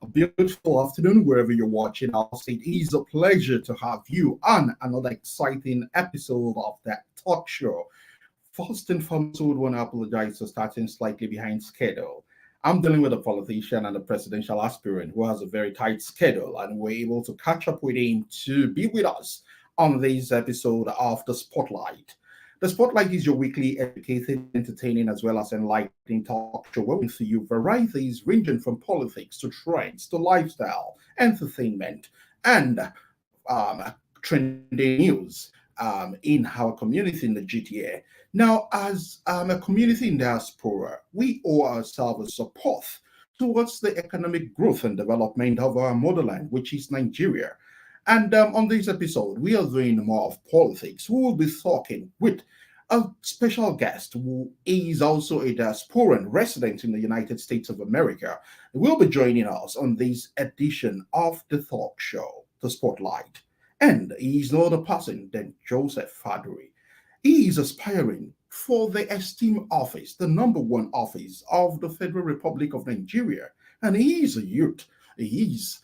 A beautiful afternoon wherever you're watching us. It is a pleasure to have you on another exciting episode of that talk show. First and foremost, I would want to apologize for starting slightly behind schedule. I'm dealing with a politician and a presidential aspirant who has a very tight schedule, and we're able to catch up with him to be with us on this episode of The Spotlight. The Spotlight is your weekly educated, entertaining, as well as enlightening talk show where we bring to you varieties ranging from politics to trends to lifestyle, entertainment, and um, trending news in our community in the GTA. Now, as a community in diaspora, we owe ourselves a support towards the economic growth and development of our motherland, which is Nigeria. And on this episode, we are doing more of politics. We will be talking with a special guest who is also a diasporan resident in the United States of America. He will be joining us on this edition of the talk show, The Spotlight. And he is no other person than Joseph Faduri. He is aspiring for the esteemed office, the number one office of the Federal Republic of Nigeria. And he is a youth. He is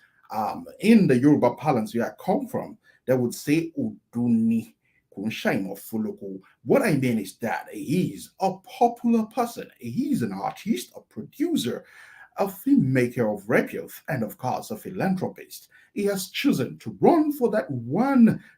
in the Yoruba parlance where I come from, they would say Uduni Kunshaim of Fuloko. What I mean is that he is a popular person. He is an artist, a producer, a filmmaker of repute, and of course a philanthropist. He has chosen to run for that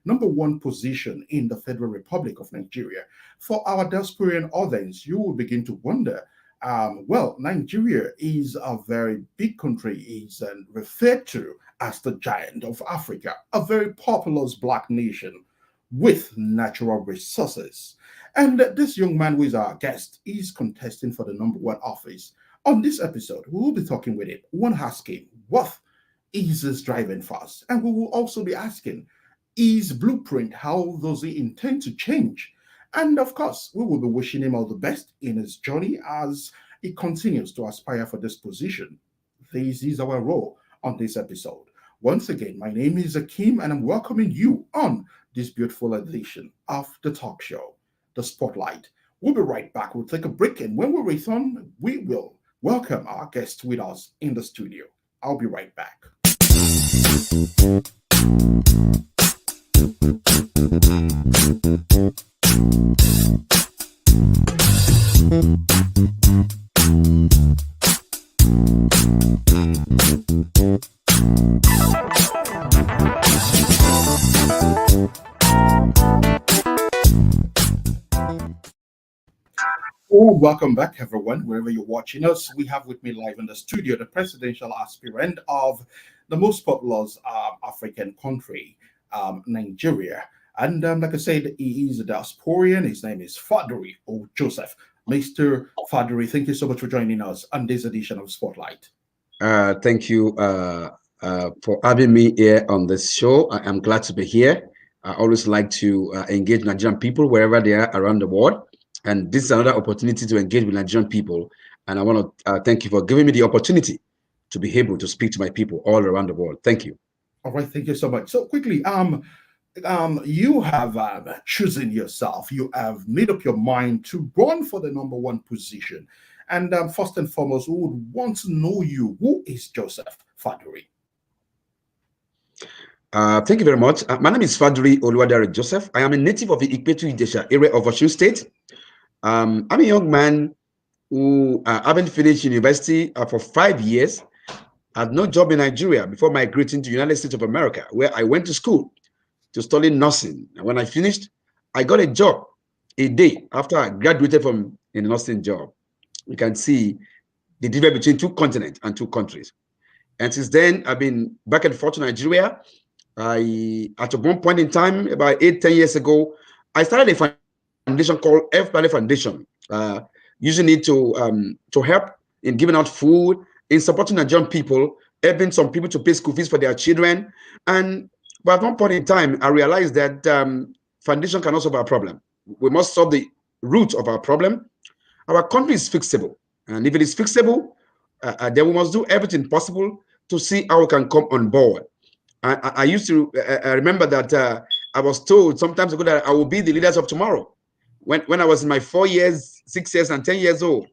number one position in the Federal Republic of Nigeria. For our diasporan audience, you will begin to wonder, Nigeria is a very big country. It's referred to as the giant of Africa, a very populous black nation with natural resources. And this young man who is our guest is contesting for the number one office. On this episode, we will be talking with him. One asking what is his driving force, and we will also be asking his blueprint. How does he intend to change? And of course, we will be wishing him all the best in his journey as he continues to aspire for this position. This is our role on this episode. Once again, my name is Akeem, and I'm welcoming you on this beautiful edition of the talk show, The Spotlight. We'll be right back. We'll take a break, and when we return, we will welcome our guest with us in the studio. I'll be right back. Oh, welcome back, everyone, wherever you're watching us. We have with me live in the studio the presidential aspirant of the most populous African country, Nigeria. And like I said, he is a diasporian. His name is Faduri or Joseph. Mr. Faduri, thank you so much for joining us on this edition of Spotlight. Thank you for having me here on this show. I am glad to be here. I always like to engage Nigerian people wherever they are around the world. And this is another opportunity to engage with Nigerian people. And I want to thank you for giving me the opportunity to be able to speak to my people all around the world. Thank you. All right, thank you so much. So quickly, you have chosen yourself. You have made up your mind to run for the number one position. And first and foremost, we would want to know you. Who is Joseph Faduri? Thank you very much. My name is Faduri Oluwadare Joseph. I am a native of the Ikpetu Idesha area of Osun State. I'm a young man who haven't finished university for 5 years. Had no job in Nigeria before migrating to the United States of America, where I went to school to study nursing. And when I finished, I got a job a day after I graduated from a nursing job. You can see the difference between two continents and two countries. And since then, I've been back and forth to Nigeria. At one point in time, about 8-10 years ago, I started a foundation called F-Planet Foundation, using it to help in giving out food, in supporting Nigerian people, helping some people to pay school fees for their children. And but at one point in time, I realized that foundation can also be a problem. We must solve the root of our problem. Our country is fixable. And if it is fixable, then we must do everything possible to see how we can come on board. I used to remember that I was told sometimes ago that I will be the leaders of tomorrow. When I was in my 4 years, 6 years, and 10 years old.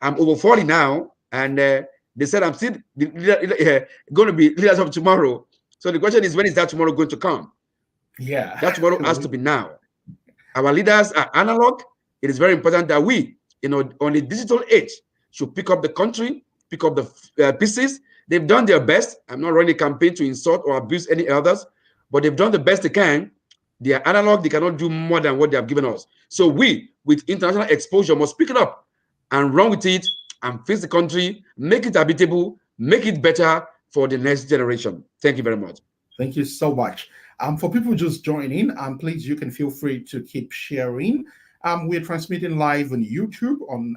I'm over 40 now, and the They said I'm still going to be leaders of tomorrow. So the question is, when is that tomorrow going to come? Yeah. That tomorrow has to be now. Our leaders are analog. It is very important that we, on the digital age, should pick up the country, pick up the pieces. They've done their best. I'm not running a campaign to insult or abuse any others, but they've done the best they can. They are analog. They cannot do more than what they have given us. So we, with international exposure, must pick it up and run with it and fix the country, make it habitable, make it better for the next generation. Thank you very much. Thank you so much. For people just joining, please, you can feel free to keep sharing. We're transmitting live on YouTube, on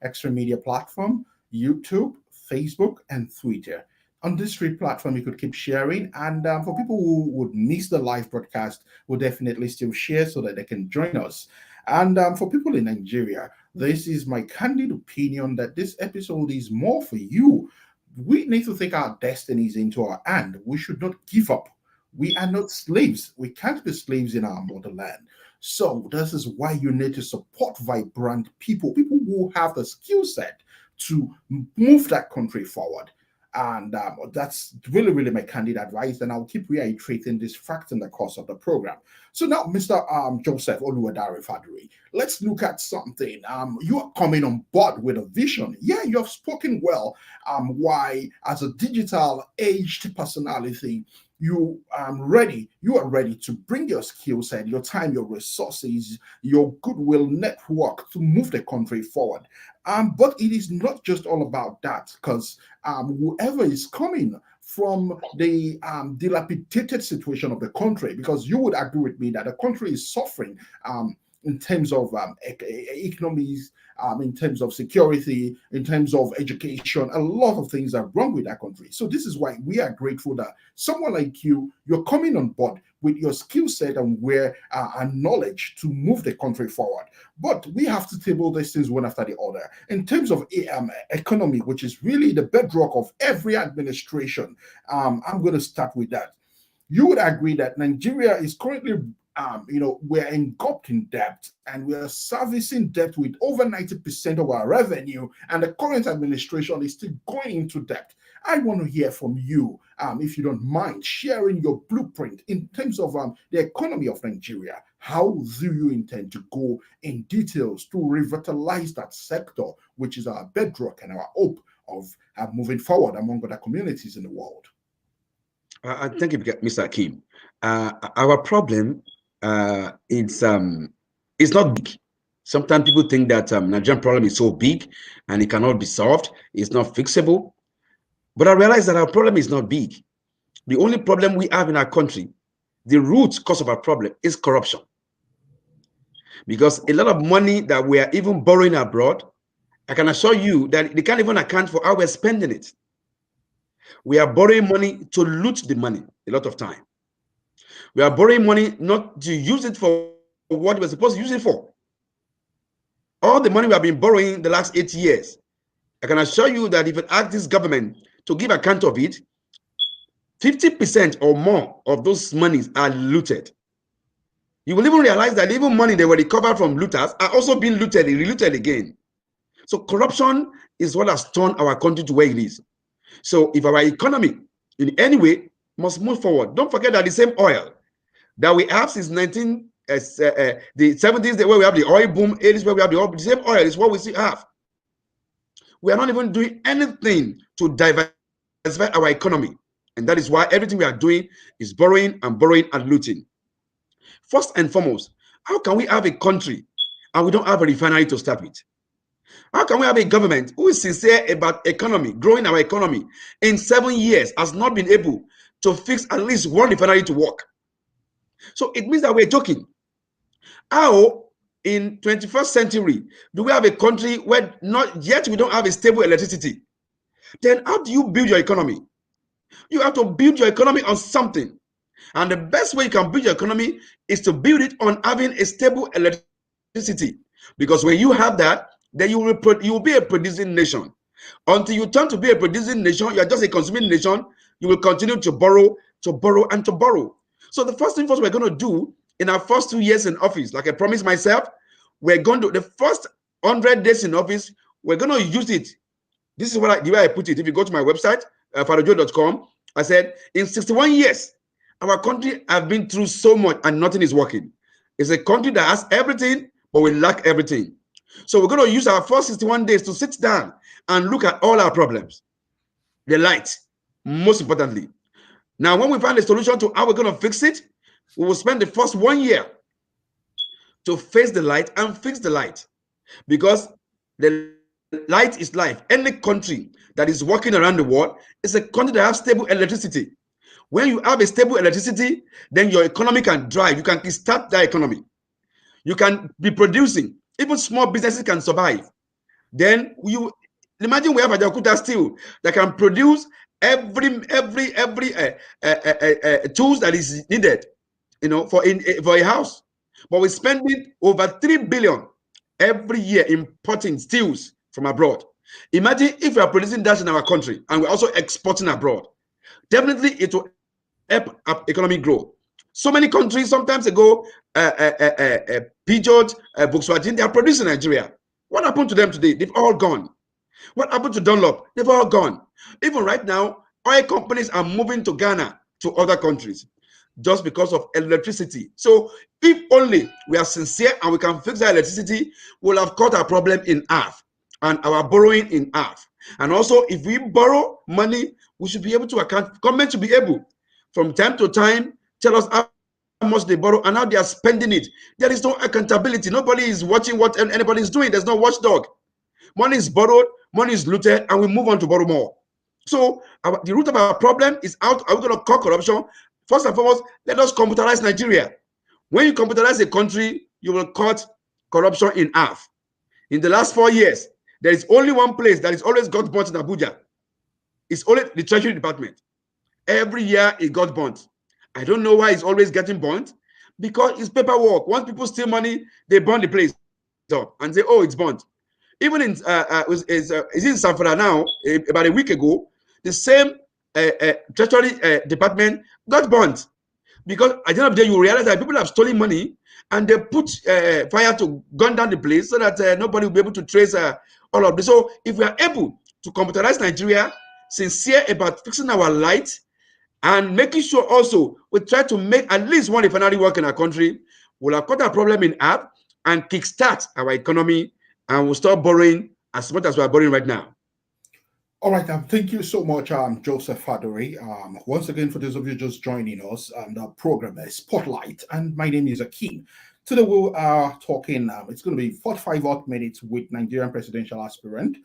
Extra Media platform, YouTube, Facebook, and Twitter. On this three platform, you could keep sharing. And for people who would miss the live broadcast, we'll definitely still share so that they can join us. And for people in Nigeria, this is my candid opinion that this episode is more for you. We need to take our destinies into our hand. We should not give up. We are not slaves. We can't be slaves in our motherland. So this is why you need to support vibrant people who have the skill set to move that country forward. And that's really, really my candid advice. And I'll keep reiterating this fact in the course of the program. So now, Mr. Joseph Oluwadare Faduri, let's look at something. You are coming on board with a vision. Yeah, you have spoken well. Why, as a digital aged personality, you are ready to bring your skill set, your time, your resources, your goodwill network to move the country forward. But it is not just all about that, because whoever is coming from the dilapidated situation of the country, because you would agree with me that the country is suffering in terms of economies, in terms of security, in terms of education. A lot of things are wrong with that country. So this is why we are grateful that someone like you, you're coming on board with your skill set and and knowledge to move the country forward. But we have to table these things one after the other. In terms of economy, which is really the bedrock of every administration, I'm going to start with that. You would agree that Nigeria is currently we're engulfed in debt, and we are servicing debt with over 90% of our revenue, and the current administration is still going into debt. I want to hear from you, if you don't mind, sharing your blueprint in terms of the economy of Nigeria. How do you intend to go in details to revitalize that sector, which is our bedrock and our hope of moving forward among other communities in the world? Thank you, Mr. Akeem. Our problem it's not big. Sometimes people think that Nigerian problem is so big and it cannot be solved. It's not fixable. But I realize that our problem is not big. The only problem we have in our country, the root cause of our problem, is corruption. Because a lot of money that we are even borrowing abroad, I can assure you that they can't even account for how we're spending it. We are borrowing money to loot the money a lot of time. We are borrowing money not to use it for what we're supposed to use it for. All the money we have been borrowing the last 8 years, I can assure you that if you ask this government to give account of it, 50% or more of those monies are looted. You will even realize that even money they were recovered from looters are also being looted and relooted again. So corruption is what has turned our country to where it is. So if our economy in any way must move forward, don't forget that the same oil that we have since the 70s, where we have the oil boom, 80s where we have the same oil is what we still have. We are not even doing anything to diversify our economy. And that is why everything we are doing is borrowing and looting. First and foremost, how can we have a country and we don't have a refinery to start with? How can we have a government who is sincere about economy, growing our economy, in 7 years has not been able to fix at least one refinery to work? So it means that we're joking. How in 21st century do we have a country where not yet we don't have a stable electricity? Then how do you build your economy? You have to build your economy on something. And the best way you can build your economy is to build it on having a stable electricity. Because when you have that, then you will be a producing nation. Until you turn to be a producing nation, you are just a consuming nation. You will continue to borrow, and to borrow. So the first thing we're going to do in our first 2 years in office, like I promised myself, we're going to, the first 100 days in office, we're going to use it This is the way I put it. If you go to my website, farojo.com, I said, in 61 years, our country have been through so much and nothing is working. It's a country that has everything, but we lack everything. So we're going to use our first 61 days to sit down and look at all our problems. The light, most importantly. Now, when we find a solution to how we're going to fix it, we will spend the first 1 year to face the light and fix the light. Because the light is life. Any country that is working around the world is a country that has stable electricity. When you have a stable electricity, then your economy can drive. You can start that economy. You can be producing. Even small businesses can survive. Then you imagine we have a Jakarta steel that can produce every tools that is needed, for a house. But we're spending over 3 billion every year importing steels from abroad. Imagine if we are producing that in our country and we're also exporting abroad. Definitely it will help our economic growth. So many countries, sometimes ago, Peugeot, Volkswagen, they are producing in Nigeria. What happened to them today? They've all gone. What happened to Dunlop? They've all gone. Even right now, oil companies are moving to Ghana, to other countries, just because of electricity. So if only we are sincere and we can fix that electricity, we'll have cut our problem in half and our borrowing in half. And also, if we borrow money, we should be able to account. Government should be able, from time to time, tell us how much they borrow and how they are spending it. There is no accountability. Nobody is watching what anybody is doing. There's no watchdog. Money is borrowed, money is looted, and we move on to borrow more. So the root of our problem is how are we going to cut corruption? First and foremost, let us computerize Nigeria. When you computerize a country, you will cut corruption in half. In the last 4 years, there is only one place that is always got burnt in Abuja. It's only the Treasury Department. Every year it got burnt. I don't know why it's always getting burnt, because it's paperwork. Once people steal money, they burn the place up and say, oh, it's burnt. Even in is in Sanfara now, about a week ago, the same Treasury Department got burnt, because at the end of the day, you realize that people have stolen money and they put fire to gun down the place so that nobody will be able to trace all of this. So if we are able to computerize Nigeria, sincere about fixing our light and making sure also we try to make at least one refinery work in our country, we'll have cut our problem in half and kickstart our economy, and we'll stop borrowing as much as we are borrowing right now. All right, thank you so much, Joseph Fadori. Once again, for those of you just joining us, the program is Spotlight, and my name is Akeem. Today we are talking, it's going to be 45 odd minutes with Nigerian presidential aspirant.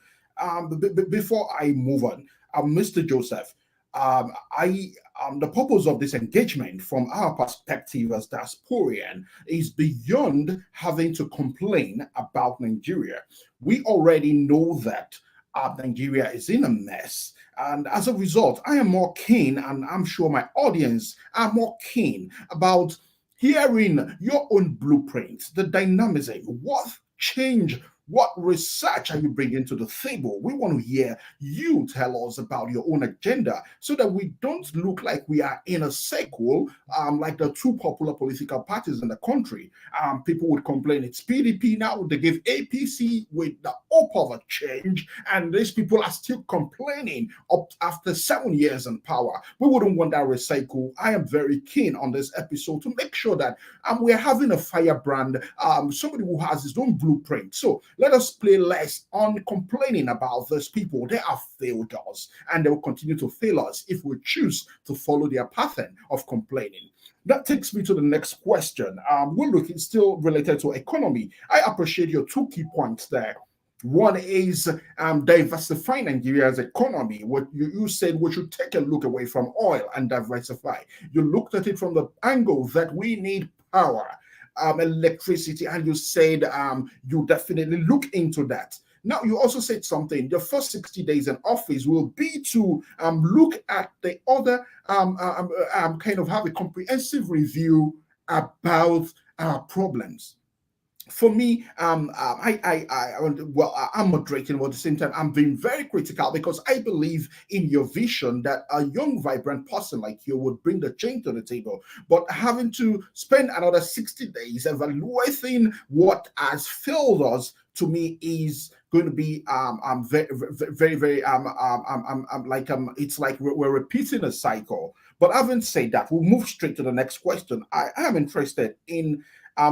Before I move on, Mr. Joseph, the purpose of this engagement from our perspective as diasporian is beyond having to complain about Nigeria. We already know that Nigeria is in a mess. And as a result, I am more keen, and I'm sure my audience are more keen about hearing your own blueprint, the dynamism, what change, what research are you bringing to the table? We want to hear you tell us about your own agenda so that we don't look like we are in a circle like the two popular political parties in the country. People would complain it's PDP now, they give APC with the hope of a change, and these people are still complaining up after 7 years in power. We wouldn't want that recycle. I am very keen on this episode to make sure that we're having a firebrand, somebody who has his own blueprint. So let us play less on complaining about these people. They have failed us, and they will continue to fail us if we choose to follow their pattern of complaining. That takes me to the next question. We're looking still related to economy. I appreciate your two key points there. One is diversifying Nigeria's economy. What you said, we should take a look away from oil and diversify. You looked at it from the angle that we need power. Electricity, and you said you definitely look into that. Now, you also said something. The first 60 days in office will be to look at the other, kind of have a comprehensive review about our problems. For me, I'm moderating, but at the same time, I'm being very critical because I believe in your vision that a young, vibrant person like you would bring the change to the table. But having to spend another 60 days evaluating what has failed us, to me, is going to be very very very like it's like we're repeating a cycle. But having said that, we'll move straight to the next question. I am interested in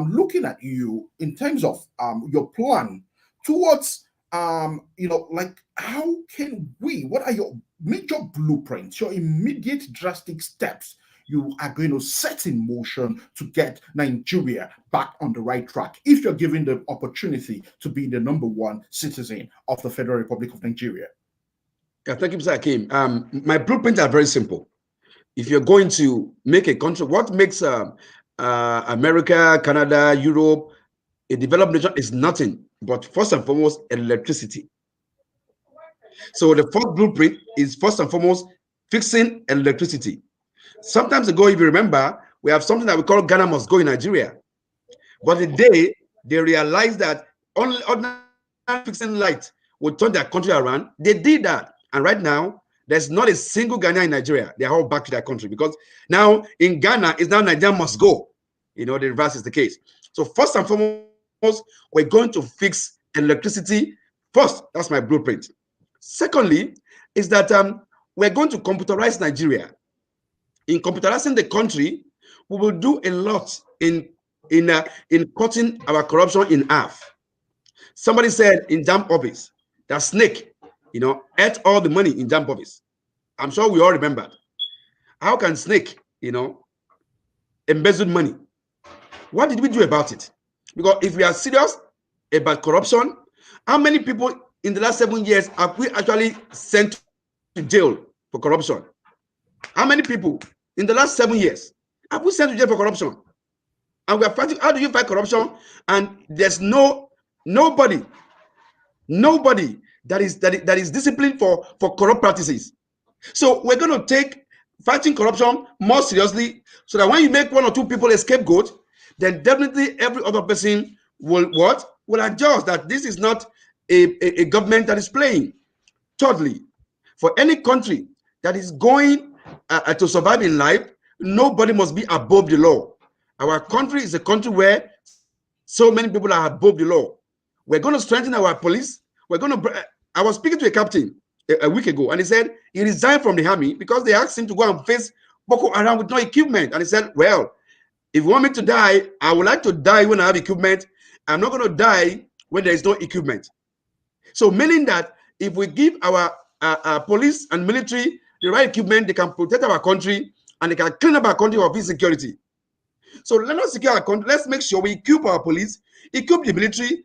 looking at you in terms of your plan towards like how can we, what are your major blueprints, your immediate drastic steps you are going to set in motion to get Nigeria back on the right track if you're given the opportunity to be the number one citizen of the Federal Republic of Nigeria? Yeah, thank you, Mr. Akeem. My blueprints are very simple. If you're going to make a country, what makes America, Canada, Europe a developed nation is nothing but first and foremost electricity. So the first blueprint is first and foremost fixing electricity. Sometimes ago, if you remember, we have something that we call Ghana must go in Nigeria. But the day they realized that only ordinary fixing light would turn their country around, they did that. And right now, there's not a single Ghanaian in Nigeria. They are all back to their country because now in Ghana, it's now Nigeria must go. The reverse is the case. So first and foremost, we're going to fix electricity first. That's my blueprint. Secondly, is that we're going to computerize Nigeria. In computerizing the country, we will do a lot in cutting our corruption in half. Somebody said in JAMB office that snake, ate all the money in JAMB office. I'm sure we all remember. How can snake, embezzle money? What did we do about it? Because if we are serious about corruption, how many people in the last 7 years have we actually sent to jail for corruption? How many people in the last 7 years have we sent to jail for corruption? And we are fighting. How do you fight corruption? And there's nobody that is disciplined for corrupt practices. So we're going to take fighting corruption more seriously, so that when you make one or two people a scapegoat, then definitely every other person will adjust that this is not a government that is playing. Thirdly, for any country that is going to survive in life, nobody must be above the law. Our country is a country where so many people are above the law. We're going to strengthen our police. I was speaking to a captain a week ago, and he said he resigned from the army because they asked him to go and face Boko Haram with no equipment. And he said, well, if you want me to die, I would like to die when I have equipment. I'm not going to die when there is no equipment. So meaning that if we give our police and military the right equipment, they can protect our country and they can clean up our country of insecurity. So let us secure our country. Let's make sure we equip our police, equip the military,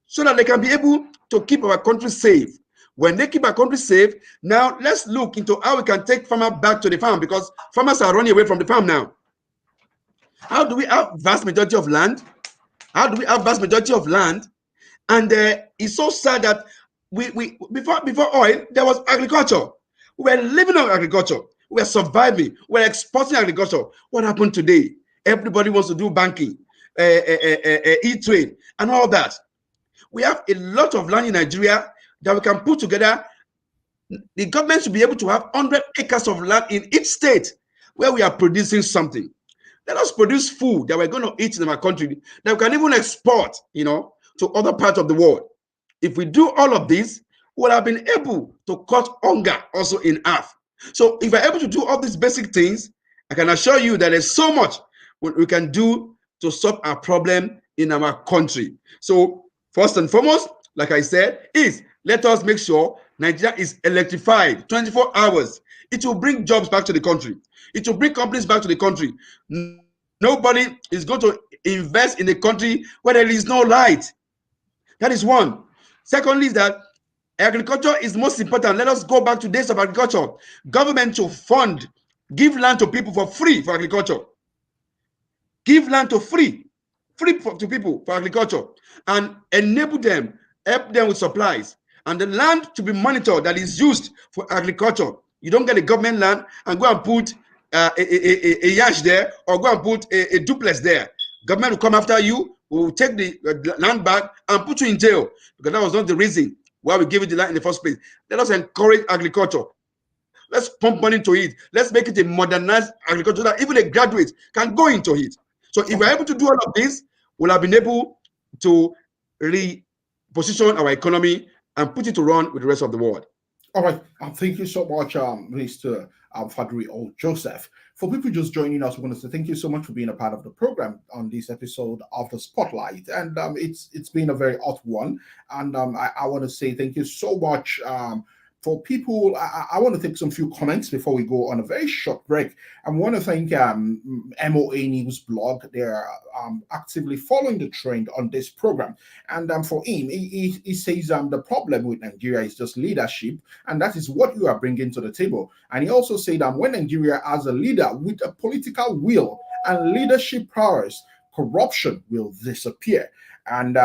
so that they can be able to keep our country safe. When they keep our country safe, now let's look into how we can take farmers back to the farm, because farmers are running away from the farm now. How do we have vast majority of land? How do we have vast majority of land? And it's so sad that we before oil, there was agriculture. We were living on agriculture. We were surviving. We were exporting agriculture. What happened today? Everybody wants to do banking, e-trade, and all that. We have a lot of land in Nigeria that we can put together. The government should be able to have 100 acres of land in each state where we are producing something. Let us produce food that we're going to eat in our country that we can even export, to other parts of the world. If we do all of this, we'll have been able to cut hunger also in half. So if we're able to do all these basic things, I can assure you that there's so much we can do to solve our problem in our country. So first and foremost, like I said, is let us make sure Nigeria is electrified 24 hours. It will bring jobs back to the country. It will bring companies back to the country. Nobody is going to invest in a country where there is no light. That is one. Secondly, is that agriculture is most important. Let us go back to days of agriculture. Government should fund, give land to people for free for agriculture. Give land to to people for agriculture, and enable them, help them with supplies. And the land to be monitored that is used for agriculture. You don't get a government land and go and put a yash there, or go and put a duplex there. Government will come after you, will take the land back and put you in jail, because that was not the reason why we gave it the land in the first place. Let us encourage agriculture. Let's pump money into it. Let's make it a modernized agriculture that even a graduate can go into it. So if we're able to do all of this, we'll have been able to position our economy, and put it to run with the rest of the world. All right. Thank you so much, Mr. Fadri O. Joseph. For people just joining us, we want to say thank you so much for being a part of the program on this episode of the Spotlight. And it's been a very hot one. And I want to say thank you so much. For people, I want to take some few comments before we go on a very short break. I want to thank MOA News blog. They're actively following the trend on this program. And for him, he says the problem with Nigeria is just leadership, and that is what you are bringing to the table. And he also said that when Nigeria has a leader with a political will and leadership powers, corruption will disappear. And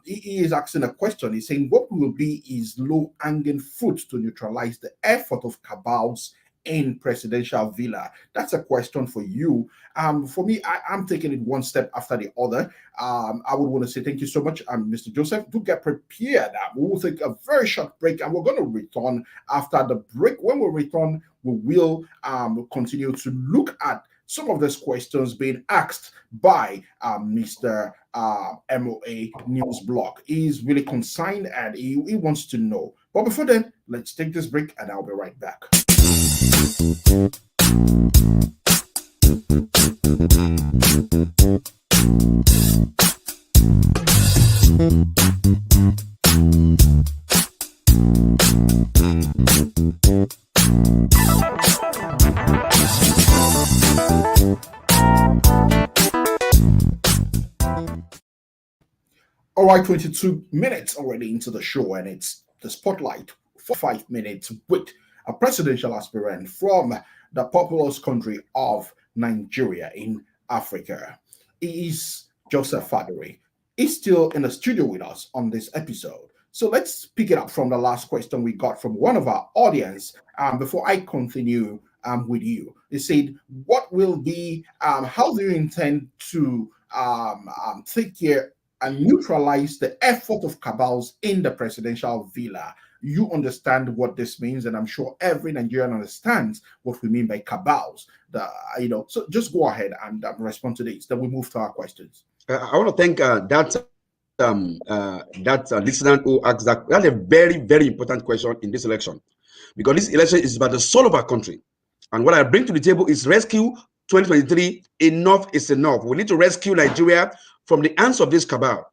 he is asking a question. He's saying, what will be his low-hanging fruit to neutralize the effort of cabals in presidential villa? That's a question for you. For me, I'm taking it one step after the other. I would want to say thank you so much, Mr. Joseph. Do get prepared. We will take a very short break, and we're going to return after the break. When we return, we will continue to look at some of these questions being asked by Mr. MOA News blog. He's really concerned and he wants to know. But before then, let's take this break and I'll be right back. All right, 22 minutes already into the show, and it's the Spotlight for 5 minutes with a presidential aspirant from the populous country of Nigeria in Africa. He is Joseph Fadri. He's still in the studio with us on this episode. So let's pick it up from the last question we got from one of our audience before I continue with you. They said, what will be, how do you intend to take care and neutralize the effort of cabals in the presidential villa? You understand what this means, and I'm sure every Nigerian understands what we mean by cabals. So just go ahead and respond to this. Then we move to our questions. I want to thank that listener who asked that. That's a very, very important question in this election, because this election is about the soul of our country. And what I bring to the table is rescue 2023. Enough is enough. We need to rescue Nigeria from the hands of this cabal.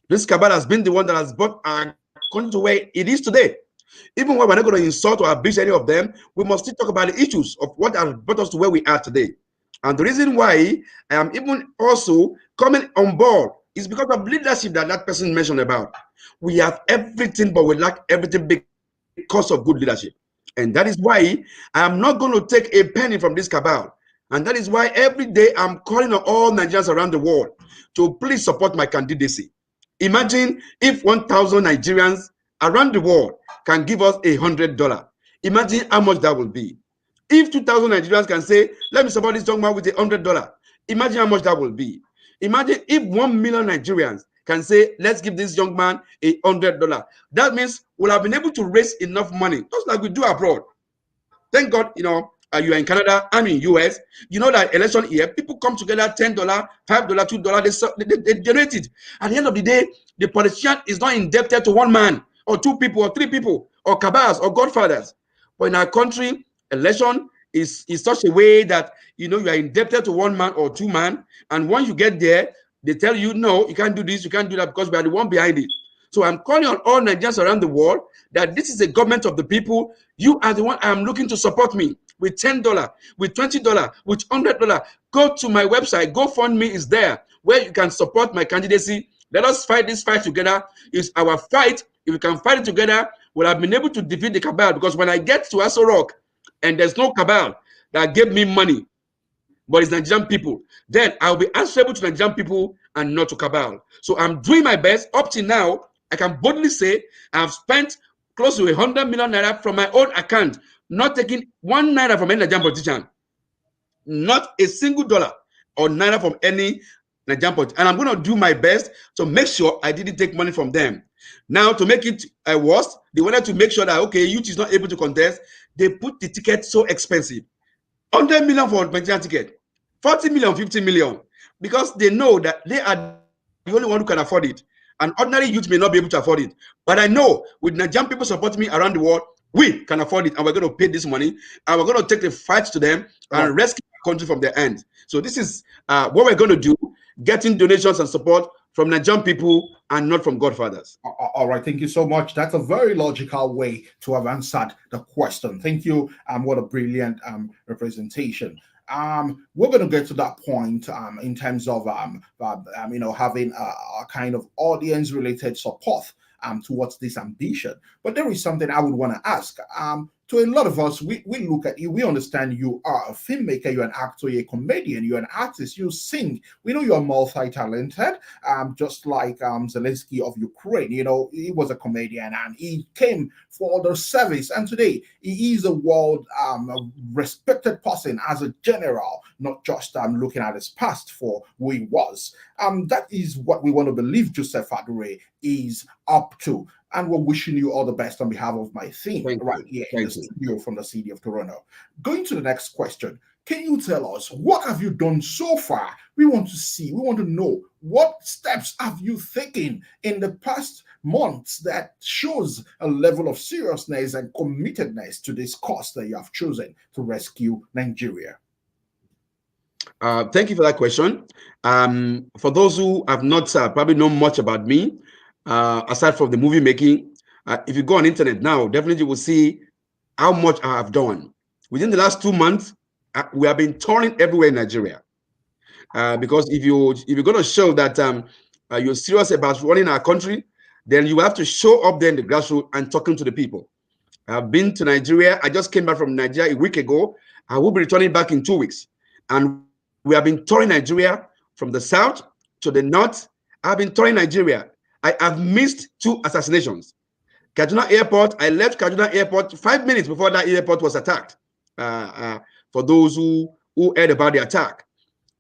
This cabal has been the one that has brought our country to where it is today. Even when we're not going to insult or abuse any of them, we must still talk about the issues of what has brought us to where we are today. And the reason why I am even also coming on board is because of leadership that person mentioned about. We have everything, but we lack everything because of good leadership. And that is why I am not going to take a penny from this cabal. And that is why every day I'm calling on all Nigerians around the world to please support my candidacy. Imagine if 1,000 Nigerians around the world can give us $100. Imagine how much that will be. If 2,000 Nigerians can say, let me support this young man with $100, imagine how much that will be. Imagine if 1 million Nigerians can say, let's give this young man $100. That means we'll have been able to raise enough money, just like we do abroad. Thank God, you are in Canada, I'm in US. You know that election here, people come together, $10, $5, $2, they generate it. At the end of the day, the politician is not indebted to one man or two people or three people or cabals or godfathers. But in our country, election is such a way that you are indebted to one man or two man, and once you get there, they tell you, no, you can't do this, you can't do that, because we are the one behind it. So I'm calling on all Nigerians around the world that this is a government of the people. You are the one I am looking to support me with $10, with $20, with $100. Go to my website. GoFundMe is there where you can support my candidacy. Let us fight this fight together. It's our fight. If we can fight it together, we'll have been able to defeat the cabal. Because when I get to Aso Rock and there's no cabal that gave me money, but it's Nigerian people, then I'll be answerable to Nigerian people and not to cabal. So I'm doing my best. Up to now, I can boldly say I've spent close to 100 million naira from my own account, not taking 1 naira from any Nigerian politician, not a single dollar or naira from any Nigerian politician. And I'm going to do my best to make sure I didn't take money from them. Now, to make it worse, they wanted to make sure that, okay, youth is not able to contest. They put the ticket so expensive. 100 million for a Nigerian ticket, 40 million, 50 million, because they know that they are the only one who can afford it. An ordinary youth may not be able to afford it. But I know with Nigerian people supporting me around the world, we can afford it, and we're going to pay this money, and we're going to take the fight to them and rescue our country from their end. So this is what we're going to do, getting donations and support from Nigerian people and not from godfathers. All right, thank you so much. That's a very logical way to have answered the question. Thank you. What a brilliant representation. We're going to get to that point in terms of having a kind of audience-related support towards this ambition. But there is something I would want to ask. To a lot of us, we look at you, we understand you are a filmmaker, you're an actor, you're a comedian, you're an artist, you sing. We know you're multi-talented, just like Zelensky of Ukraine. You know, he was a comedian and he came for the service. And today, he is a world respected person as a general, not just looking at his past for who he was. That is what we want to believe Joseph Adure is up to. And we're wishing you all the best on behalf of my team right here in the studio from the city of Toronto. Going to the next question. Can you tell us, what have you done so far? We want to see, we want to know, what steps have you taken in the past months that shows a level of seriousness and committedness to this cause that you have chosen to rescue Nigeria? Thank you for that question. For those who have not probably know much about me, aside from the movie making, if you go on internet now, definitely you will see how much I have done. Within the last 2 months, we have been touring everywhere in Nigeria. Because if you're going to show that you're serious about running our country, then you have to show up there in the grassroots and talking to the people. I've been to Nigeria. I just came back from Nigeria a week ago. I will be returning back in 2 weeks. And we have been touring Nigeria from the south to the north. I've been touring Nigeria. I have missed 2 assassinations. Kaduna Airport, I left Kaduna Airport 5 minutes before that airport was attacked. For those who heard about the attack.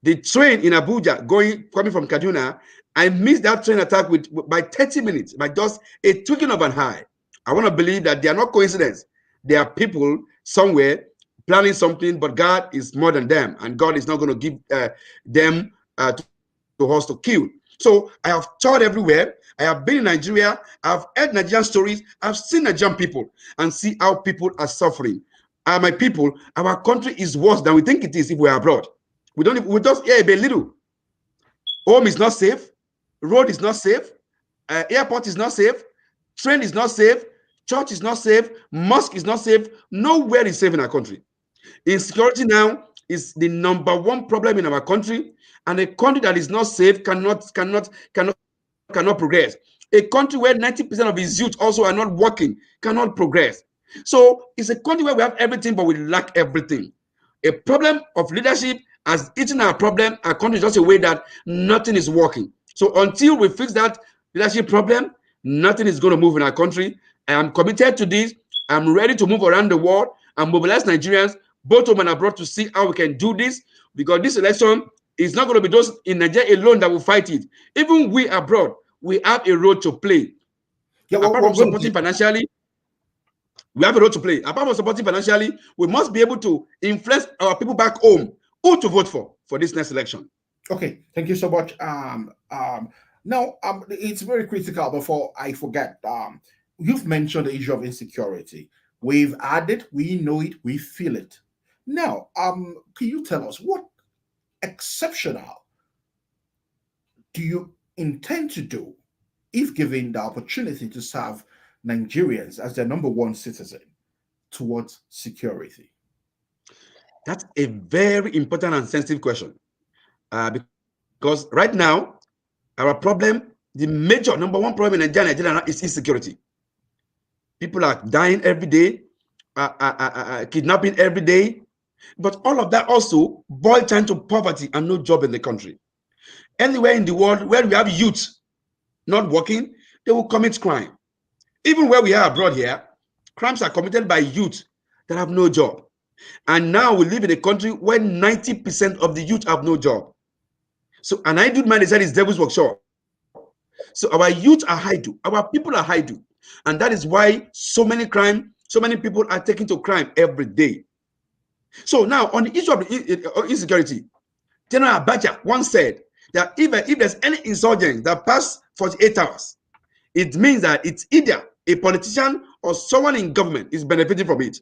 The train in Abuja coming from Kaduna, I missed that train attack by 30 minutes, by just a twinkling of an eye. I want to believe that they are not coincidence. There are people somewhere planning something, but God is more than them, and God is not going to give them to us to kill. So I have toured everywhere. I have been in Nigeria. I've heard Nigerian stories. I've seen Nigerian people and see how people are suffering. My people, our country is worse than we think it is if we're abroad. We just hear a little. Home is not safe. Road is not safe. Airport is not safe. Train is not safe. Church is not safe. Mosque is not safe. Nowhere is safe in our country. Insecurity now is the #1 problem in our country, and a country that is not safe cannot progress. A country where 90% of its youth also are not working cannot progress. So it's a country where we have everything, but we lack everything. A problem of leadership has eaten our problem. Our country is just a way that nothing is working. So until we fix that leadership problem, nothing is going to move in our country. I am committed to this. I'm ready to move around the world and mobilize Nigerians, both home and abroad, to see how we can do this, because this election is not going to be those in Nigeria alone that will fight it. Even we abroad, we have a role to play. Apart from supporting financially, we have a role to play. Apart from supporting financially, we must be able to influence our people back home who to vote for this next election. Okay, thank you so much. Now, it's very critical. Before I forget, you've mentioned the issue of insecurity. We've had it, we know it, we feel it. Now, can you tell us what exceptional do you intend to do if given the opportunity to serve Nigerians as their #1 citizen towards security? That's a very important and sensitive question. Because right now, our problem, the major #1 problem in Nigeria is insecurity. People are dying every day, kidnapping every day. But all of that also boils down to poverty and no job in the country. Anywhere in the world where we have youth not working, they will commit crime. Even where we are abroad here, crimes are committed by youth that have no job. And now we live in a country where 90% of the youth have no job. So an idle man is devil's workshop. So our youth are idle, our people are idle. And that is why so many people are taken to crime every day. So now on the issue of insecurity, General Abacha once said that if there's any insurgent that pass 48 hours, it means that it's either a politician or someone in government is benefiting from it.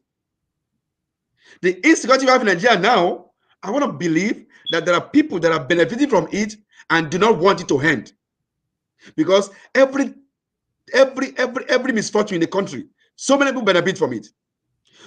The insecurity we have in Nigeria now, I want to believe that there are people that are benefiting from it and do not want it to end. Because every misfortune in the country, so many people benefit from it.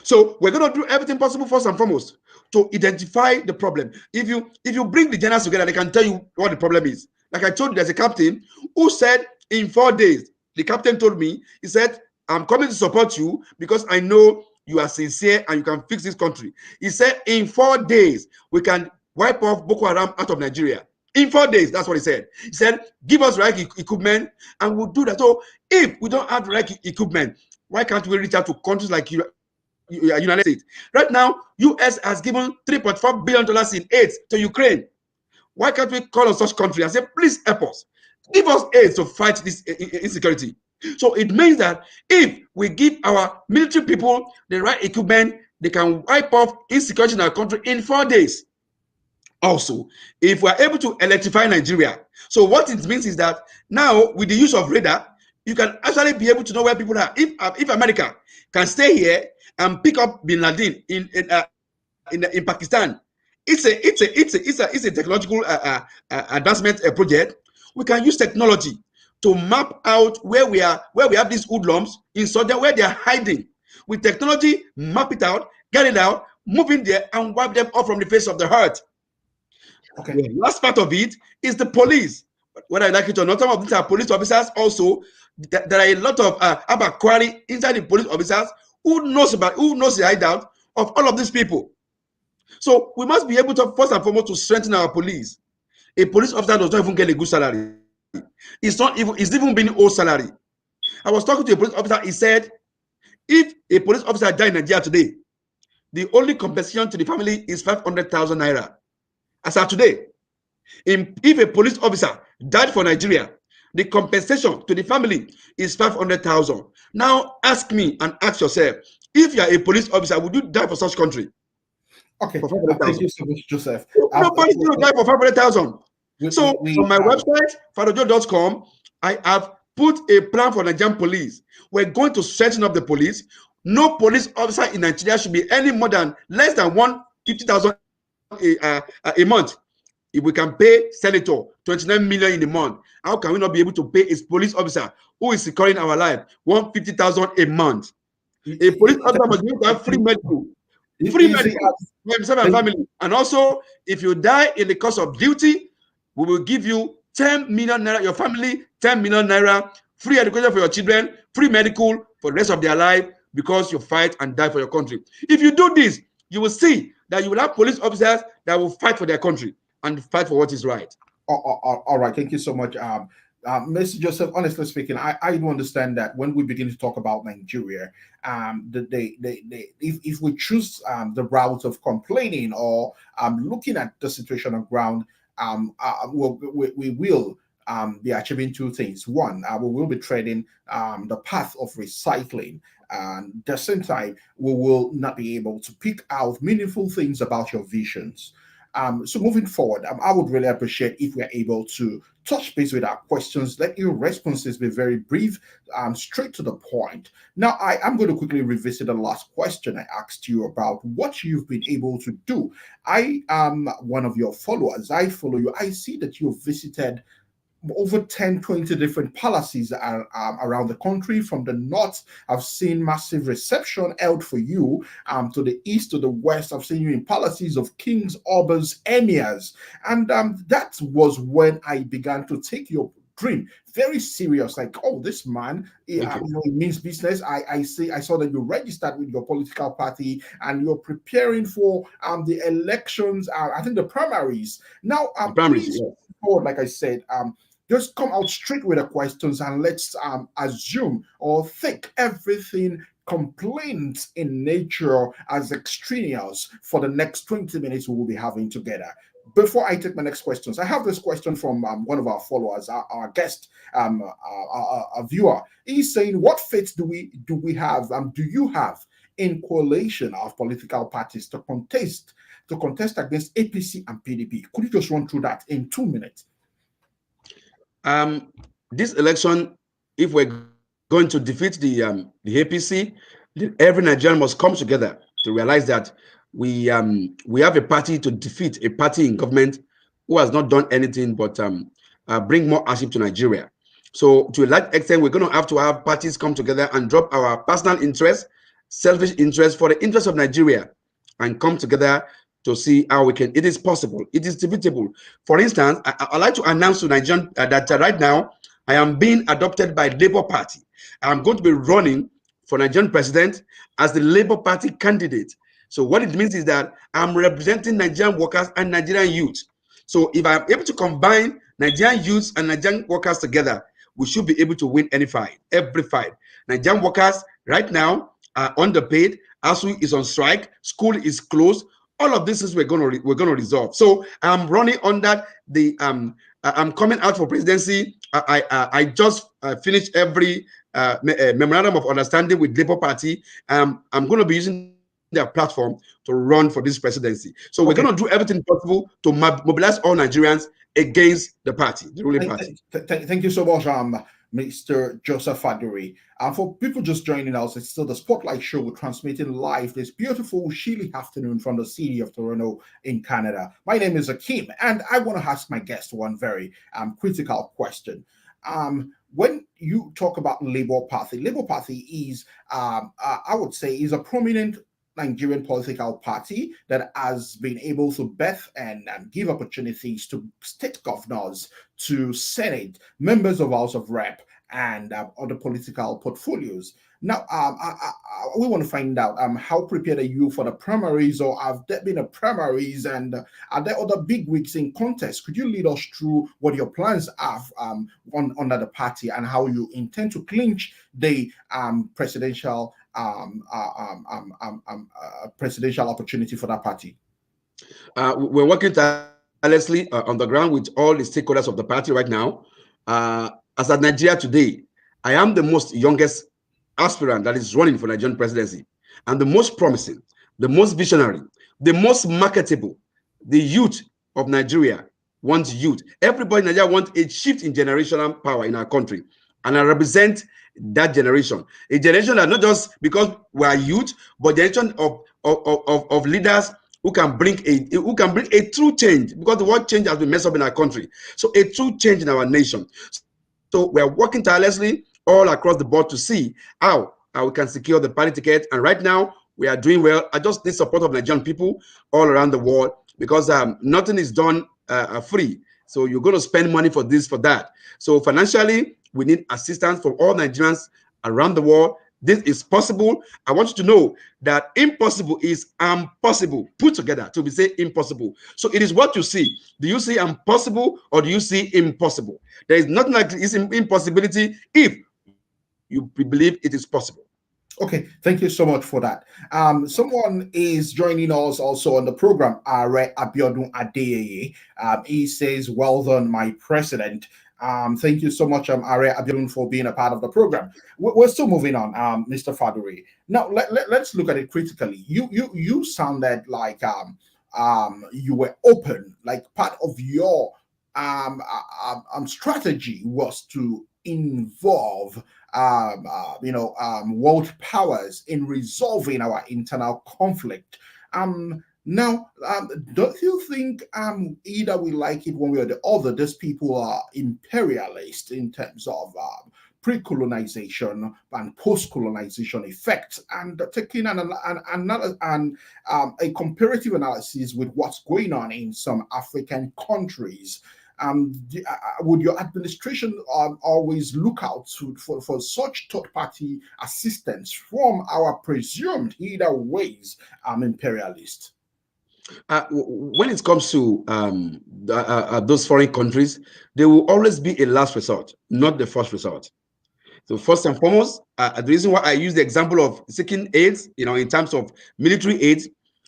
So we're going to do everything possible first and foremost to identify the problem. If you bring the generals together, they can tell you what the problem is. Like I told you, there's a captain who said in 4 days, the captain told me, he said, I'm coming to support you because I know you are sincere and you can fix this country. He said in 4 days, we can wipe off Boko Haram out of Nigeria. In 4 days, that's what he said. He said, give us the right equipment and we'll do that. So if we don't have the right equipment, why can't we reach out to countries like United States? Right now, US has given $3.4 billion in aid to Ukraine. Why can't we call on such country and say, please help us? Give us aid to fight this insecurity. So it means that if we give our military people the right equipment, they can wipe off insecurity in our country in 4 days. Also, if we are able to electrify Nigeria, so what it means is that now with the use of radar, you can actually be able to know where people are. If America can stay here and pick up Bin Laden in Pakistan, it's a technological advancement project. We can use technology to map out where we have these hoodlums in Sudan, where they are hiding. With technology, map it out, get it out, move in there, and wipe them off from the face of the earth. Okay. The last part of it is the police. Whether I like it or not, some of these are police officers also. There are a lot of abaquari inside the police officers who knows the hideout of all of these people. So we must be able to, first and foremost, to strengthen our police. A police officer does not even get a good salary. It's even being owed salary. I was talking to a police officer. He said, if a police officer died in Nigeria today, the only compensation to the family is 500,000 naira. As of today, if a police officer died for Nigeria, the compensation to the family is 500,000. Now ask me and ask yourself, if you are a police officer, would you die for such country? Okay, thank you so much, Joseph. Nobody's going to die for 500,000. So on my website, fadojo.com, I have put a plan for Nigerian police. We're going to strengthen up the police. No police officer in Nigeria should be any more than less than 150,000 a month. If we can pay senator 29 million in a month, how can we not be able to pay a police officer who is securing our life 150,000 a month? A police officer must be able to have free medical for himself and family. And also, if you die in the course of duty, we will give you 10 million naira, your family 10 million naira, free education for your children, free medical for the rest of their life, because you fight and die for your country. If you do this, you will see that you will have police officers that will fight for their country and fight for what is right. All right, thank you so much. Mr. Joseph, honestly speaking, I do understand that when we begin to talk about Nigeria, if we choose the route of complaining or looking at the situation on ground, we will be achieving two things. One, we will be treading the path of recycling. And at the same time, we will not be able to pick out meaningful things about your visions. So moving forward, I would really appreciate if we are able to touch base with our questions. Let your responses be very brief, straight to the point. Now, I am going to quickly revisit the last question I asked you about what you've been able to do. I am one of your followers. I follow you. I see that you've visited over 10, 20 different palaces around the country. From the north, I've seen massive reception held for you. To the east, to the west, I've seen you in palaces of kings, obas, emirs. And that was when I began to take your dream very serious. Like, oh, this man, he means business. I saw that you registered with your political party and you're preparing for the elections, I think the primaries. Now, please, forward, like I said, just come out straight with the questions and let's assume or think everything complaints in nature as extraneous for the next 20 minutes we will be having together. Before I take my next questions, I have this question from one of our followers, our guest, a viewer. He's saying, what faith do we have, do you have in coalition of political parties to contest against APC and PDP? Could you just run through that in 2 minutes? this election, if we're going to defeat the APC, then every Nigerian must come together to realize that we have a party to defeat, a party in government who has not done anything but bring more hardship to Nigeria. So to a large extent, we're going to have parties come together and drop our personal interest, selfish interest for the interest of Nigeria, and come together to see how we can. It is possible. It is defeatable. For instance, I'd like to announce to Nigerian that right now I am being adopted by Labour Party. I'm going to be running for Nigerian president as the Labour Party candidate. So what it means is that I'm representing Nigerian workers and Nigerian youth. So if I'm able to combine Nigerian youths and Nigerian workers together, we should be able to win any fight, every fight. Nigerian workers right now are underpaid. ASU is on strike. School is closed. All of this is we're going to resolve. So I'm running under the I'm coming out for presidency. I just finished every memorandum of understanding with Labour Party. I'm going to be using their platform to run for this presidency. So we're going to do everything possible to mobilize all Nigerians against the party, the ruling party. Thank you so much, Mr. Joseph Faduri. For people just joining us, it's still the Spotlight Show. We're transmitting live this beautiful, chilly afternoon from the city of Toronto in Canada. My name is Akeem, and I want to ask my guest one very critical question. When you talk about Labour Party is, I would say, is a prominent Nigerian political party that has been able to birth and give opportunities to state governors, to Senate, members of House of Rep, and other political portfolios. Now, we want to find out how prepared are you for the primaries, or have there been a primaries, and are there other big wigs in contest? Could you lead us through what your plans are under the party and how you intend to clinch the presidential opportunity for that party? We're working tirelessly on the ground with all the stakeholders of the party right now. As at Nigeria today, I am the most youngest aspirant that is running for Nigerian presidency, and the most promising, the most visionary, the most marketable. The youth of Nigeria wants youth. Everybody in Nigeria wants a shift in generational power in our country, and I represent that generation. A generation that not just because we are youth, but generation of leaders who can bring a true change, because the word change has been messed up in our country. So a true change in our nation. So we are working tirelessly all across the board to see how we can secure the party ticket. And right now we are doing well. I just need support of Nigerian people all around the world, because nothing is done free. So you're going to spend money for this, for that. So financially, we need assistance from all Nigerians around the world. This is possible. I want you to know that impossible is possible put together to be say impossible. So it is what you see. Do you see impossible, or do you see impossible? There is nothing like it's impossibility if you believe it is possible. Okay, thank you so much for that. Someone is joining us also on the program, Are Abiodun Adeyeye. He says, "Well done, my president." Thank you so much, Are Abiodun, for being a part of the program. We're still moving on, Mr. Faduri. Now, let's look at it critically. You sounded like you were open, like part of your strategy was to involve world powers in resolving our internal conflict. Now, don't you think either we like it one way or the other, these people are imperialist in terms of pre-colonization and post-colonization effects, and taking a comparative analysis with what's going on in some African countries? Would your administration always look out for such third-party assistance from our presumed either ways imperialists? When it comes to those foreign countries, they will always be a last resort, not the first resort. So first and foremost, the reason why I use the example of seeking aid, in terms of military aid,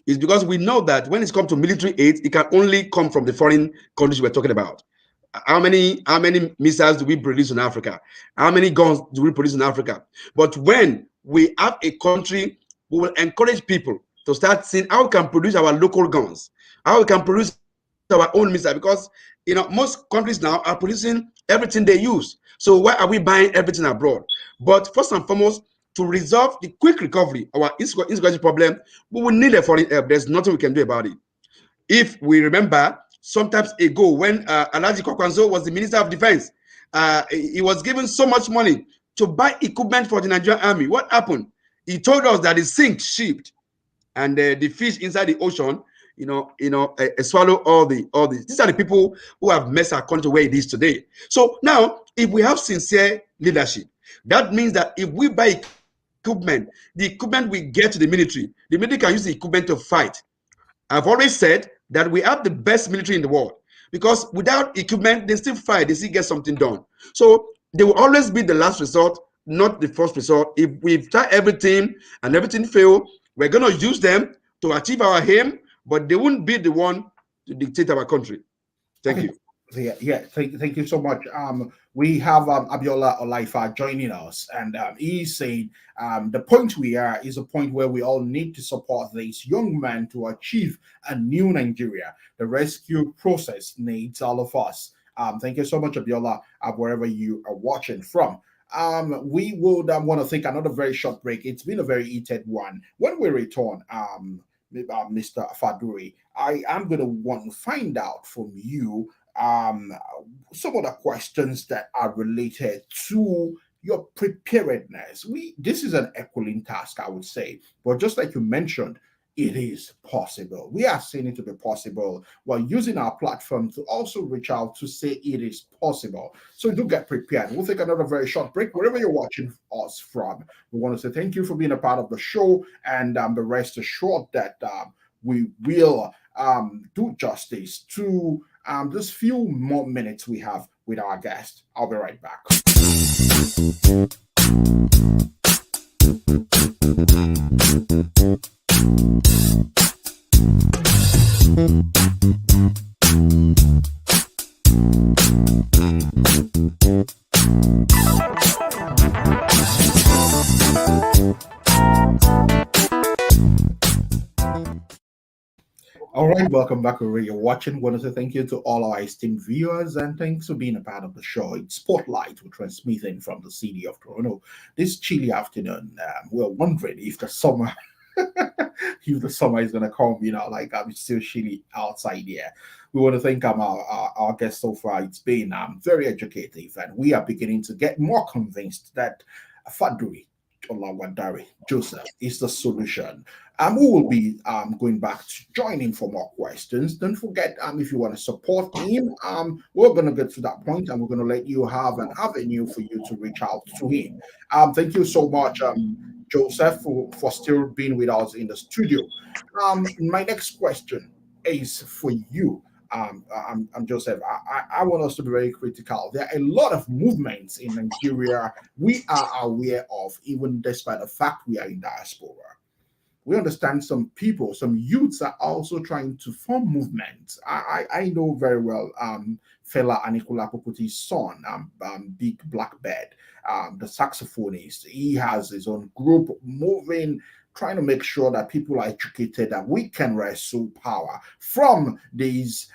is because we know that when it comes to military aid, it can only come from the foreign countries we're talking about. How many missiles do we produce in Africa? How many guns do we produce in Africa? But when we have a country, we will encourage people to start seeing how we can produce our local guns, how we can produce our own missiles, because most countries now are producing everything they use. So why are we buying everything abroad? But first and foremost, to resolve the quick recovery of our insecurity problem, we will need a foreign help. There's nothing we can do about it. If we remember, sometimes ago when Alhaji Kwakwanzo was the Minister of Defense, he was given so much money to buy equipment for the Nigerian army. What happened? He told us that it sinks ship, and the fish inside the ocean, swallow all the. These are the people who have messed our country where it is today. So now, if we have sincere leadership, that means that if we buy equipment, the equipment we get to the military can use the equipment to fight. I've always said that we have the best military in the world, because without equipment, they still fight, they still get something done. So they will always be the last resort, not the first resort. If we've tried everything and everything failed, we're going to use them to achieve our aim, but they won't be the one to dictate our country. Thank you. Thank you so much. We have Abiola Olaifa joining us, and he's saying the point we are is a point where we all need to support this young man to achieve a new Nigeria. The rescue process needs all of us. Thank you so much, Abiola, wherever you are watching from. We would want to take another very short break. It's been a very heated one. When we return, Mr. Faduri, I am going to want to find out from you some of the questions that are related to your preparedness. This is an equaling task, I would say, but just like you mentioned, it is possible. We are seeing it to be possible while using our platform to also reach out to say it is possible. So do get prepared. We'll take another very short break wherever you're watching us from. We want to say thank you for being a part of the show, and the rest assured that we will do justice to this few more minutes we have with our guest. I'll be right back. All right, welcome back wherever you're watching. Want to say thank you to all our esteemed viewers, and thanks for being a part of the show. It's Spotlight. We're transmitting from the city of Toronto this chilly afternoon. We're wondering if the summer, if the summer is gonna come. It's still chilly outside here. We want to thank our guest so far. It's been very educative, and we are beginning to get more convinced that Faduri Olawadare Joseph is the solution. We will be going back to join in for more questions. Don't forget, if you want to support him, we're going to get to that point, and we're going to let you have an avenue for you to reach out to him. Thank you so much, Joseph, for still being with us in the studio. My next question is for you. I'm Joseph. I want us to be very critical. There are a lot of movements in Nigeria we are aware of, even despite the fact we are in diaspora. We understand some people, some youths are also trying to form movements. I know very well Fela Anikula Poputi's son, Big Blackbird, the saxophonist. He has his own group moving, trying to make sure that people are educated, that we can wrestle power from these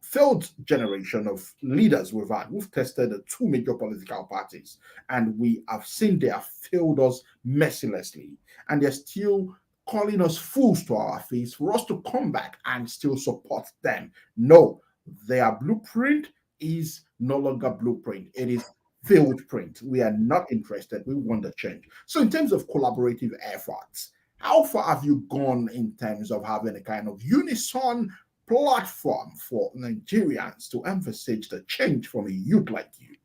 failed generation of leaders we've had. We've tested the two major political parties, and we have seen they have failed us mercilessly, and they're still calling us fools to our face for us to come back and still support them. No, their blueprint is no longer blueprint. It is failed print. We are not interested. We want the change. So in terms of collaborative efforts, how far have you gone in terms of having a kind of unison platform for Nigerians to emphasize the change from a youth like you?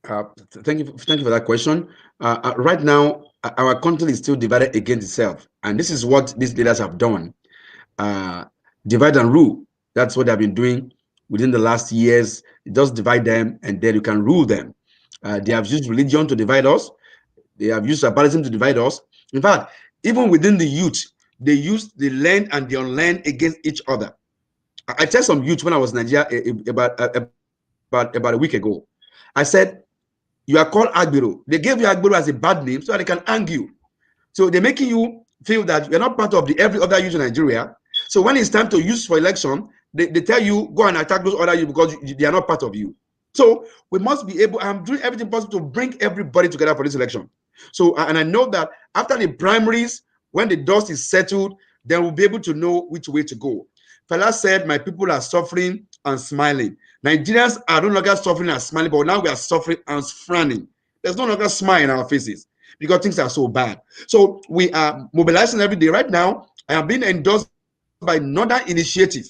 Thank you for that question. Right now, our country is still divided against itself, and this is what these leaders have done: divide and rule. That's what they've been doing within the last years. Just divide them, and then you can rule them. They have used religion to divide us. They have used tribalism to divide us. In fact, even within the youth, they use the learned and the unlearned against each other. I tell some youth when I was in Nigeria about a week ago. I said, you are called Agbero. They gave you Agbero as a bad name so that they can hang you. So they're making you feel that you're not part of the every other youth in Nigeria. So when it's time to use for election, they tell you go and attack those other you because they are not part of you. So we must be able. I'm doing everything possible to bring everybody together for this election. So and I know that after the primaries, when the dust is settled, then we'll be able to know which way to go. Fela said, "My people are suffering and smiling." Nigerians are no longer suffering and smiling, but now we are suffering and frowning. There's no longer smile in our faces because things are so bad. So we are mobilizing every day. Right now, I am being endorsed by Northern Initiative,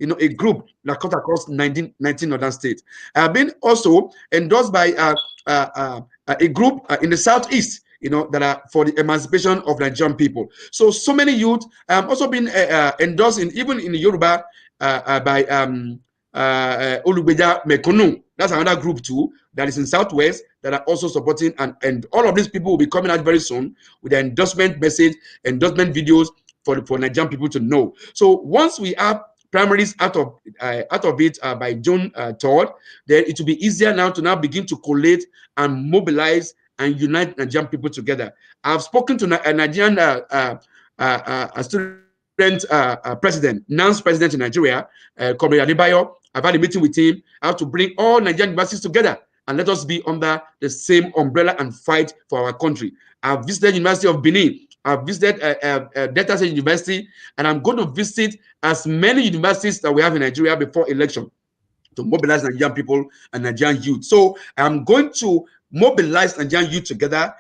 a group that cuts across 19 northern states. I have been also endorsed by a group in the southeast, that are for the emancipation of Nigerian people. So many youth. I have also been endorsed even in Yoruba by Olugbeja Mekunu. That's another group too that is in Southwest that are also supporting, and all of these people will be coming out very soon with their endorsement message, endorsement videos for Nigerian people to know. So once we have primaries out of it by June 3rd, then it will be easier now to now begin to collate and mobilize and unite Nigerian people together. I've spoken to a Nigerian student president, now president in Nigeria, Comrade Adebayo. I've had a meeting with him. I have to bring all Nigerian universities together and let us be under the same umbrella and fight for our country. I've visited University of Benin. I've visited Delta State University, and I'm going to visit as many universities that we have in Nigeria before election to mobilize Nigerian people and Nigerian youth. So I'm going to mobilize Nigerian youth together,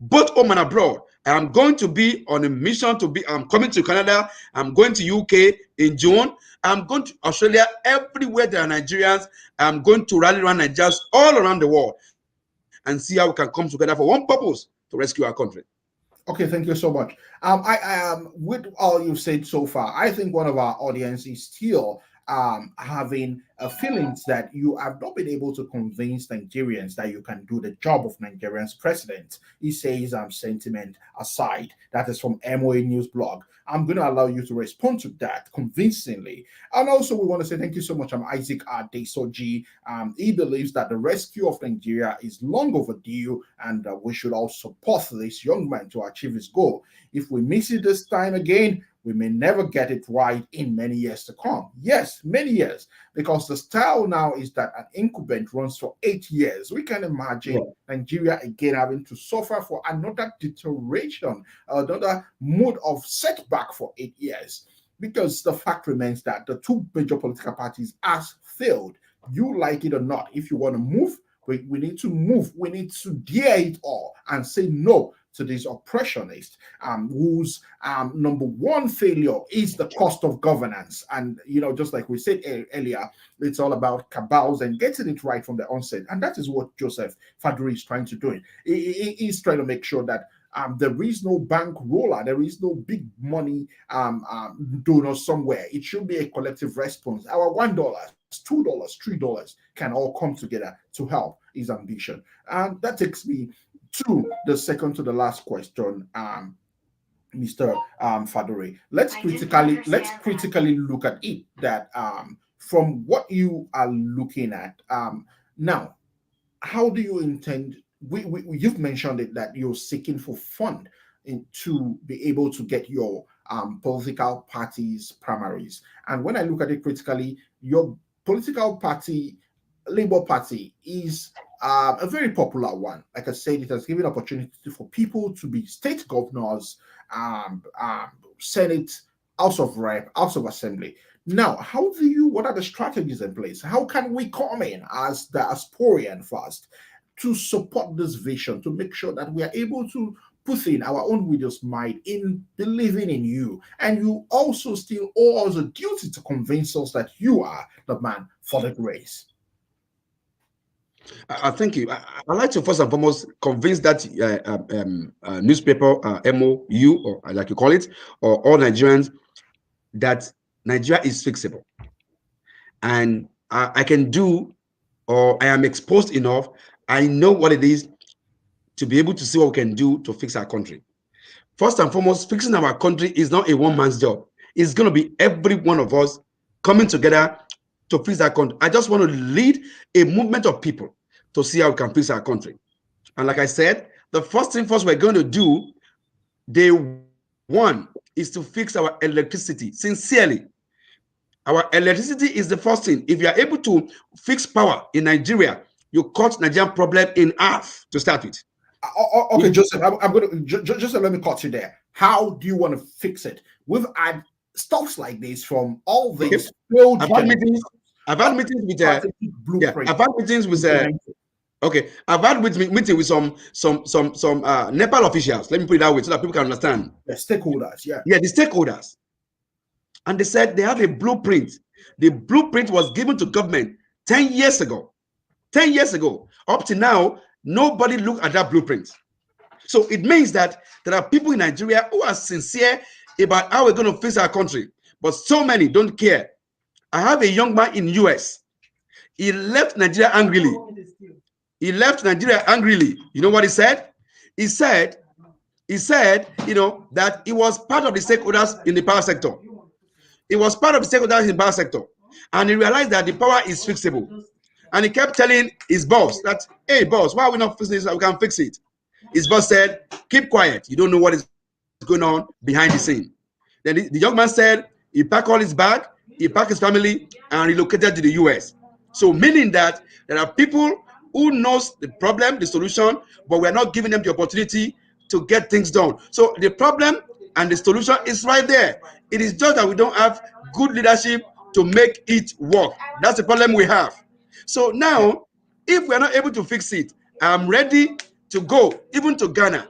both home and abroad. I'm going to be on a mission I'm coming to Canada. I'm going to UK in June. I'm going to Australia. Everywhere there are Nigerians, I'm going to rally around Nigerians all around the world and see how we can come together for one purpose, to rescue our country. Okay, thank you so much. With all you've said so far, I think one of our audience is still having feelings that you have not been able to convince Nigerians that you can do the job of Nigerian's president. He says, sentiment aside. That is from MOA News blog. I'm going to allow you to respond to that convincingly. And also, we want to say thank you so much. I'm Isaac Adesoji. He believes that the rescue of Nigeria is long overdue, and we should all support this young man to achieve his goal. If we miss it this time again, we may never get it right in many years to come. Yes, many years, because the style now is that an incumbent runs for 8 years. We can imagine Nigeria again having to suffer for another deterioration, another mode of setback for 8 years, because the fact remains that the two major political parties has failed. You like it or not, if you want to move, we need to move. We need to dare it all and say no to these oppressionists, whose number one failure is the cost of governance. And, just like we said earlier, it's all about cabals and getting it right from the onset. And that is what Joseph Faduri is trying to do. He's trying to make sure that there is no bank roller, there is no big money donor somewhere. It should be a collective response. Our $1, $2, $3 can all come together to help his ambition. And that takes me to the second to the last question, Mr. Faduri. Let's critically look at it. That from what you are looking at now, how do you intend? You've mentioned it that you're seeking for fund to be able to get your political parties primaries. And when I look at it critically, your political party, Labour Party, is a very popular one. Like I said, it has given opportunity for people to be state governors, Senate, House of Rep, House of Assembly. Now, what are the strategies in place? How can we come in as the Asporian first to support this vision, to make sure that we are able to put in our own widow's mind in believing in you, and you also still owe us a duty to convince us that you are the man for the grace? I thank you. I'd like to first and foremost convince that newspaper, MOU, or like you call it, or all Nigerians, that Nigeria is fixable. And I can do, or I am exposed enough, I know what it is to be able to see what we can do to fix our country. First and foremost, fixing our country is not a one-man's job. It's going to be every one of us coming together to fix our country. I just want to lead a movement of people to see how we can fix our country. And like I said, the first thing first we're going to do, day one, is to fix our electricity. Sincerely, our electricity is the first thing. If you are able to fix power in Nigeria, you cut Nigerian problem in half to start with. Okay, Joseph, I'm going to just let me cut you there. How do you want to fix it? We've had stuffs like this from all these failed I've had meetings with blueprint. I've had meetings with okay. I've had meeting with some Nepal officials. Let me put it that way so that people can understand. The stakeholders, yeah. Yeah, the stakeholders. And they said they had a blueprint. The blueprint was given to government 10 years ago. 10 years ago. Up to now, nobody looked at that blueprint. So it means that there are people in Nigeria who are sincere about how we're going to fix our country, but so many don't care. I have a young man in US. He left Nigeria angrily. He left Nigeria angrily. You know what he said? He said, you know, that he was part of the stakeholders in the power sector. He was part of the stakeholders in the power sector. And he realized that the power is fixable. And he kept telling his boss that, hey, boss, why are we not fixing this? We can fix it. His boss said, keep quiet. You don't know what is going on behind the scene. Then the young man said, he packed all his bag, he packed his family, and relocated to the US. So meaning that there are people who knows the problem, the solution, but we're not giving them the opportunity to get things done. So the problem and the solution is right there. It is just that we don't have good leadership to make it work. That's the problem we have. So now, if we're not able to fix it, I'm ready to go, even to Ghana.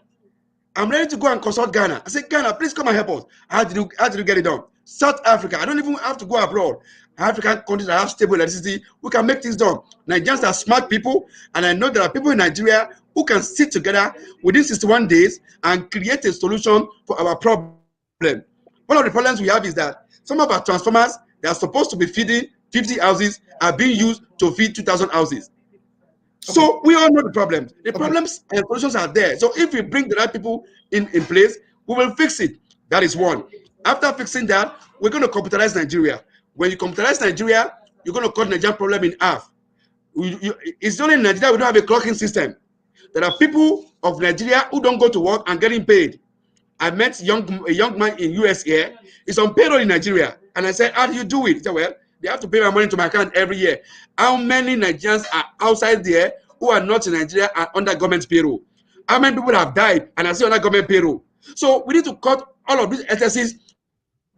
I'm ready to go and consult Ghana. I say, Ghana, please come and help us. How did you get it done? South Africa, I don't even have to go abroad. African countries that have stable electricity, we can make things done. Nigerians are smart people, and I know there are people in Nigeria who can sit together within 61 days and create a solution for our problem. One of the problems we have is that some of our transformers that are supposed to be feeding 50 houses are being used to feed 2,000 houses. Okay. So we all know the problems. The problems and solutions are there. So if we bring the right people in place, we will fix it. That is one. After fixing that, we're going to computerize Nigeria. When you computerize Nigeria, you're going to cut the Nigerian problem in half. It's only in Nigeria we don't have a clocking system. There are people of Nigeria who don't go to work and getting paid. I met a young man in US here. He's on payroll in Nigeria. And I said, how do you do it? He said, well, they have to pay my money to my account every year. How many Nigerians are outside there who are not in Nigeria and under government payroll? How many people have died and are still under government payroll? So we need to cut all of these excesses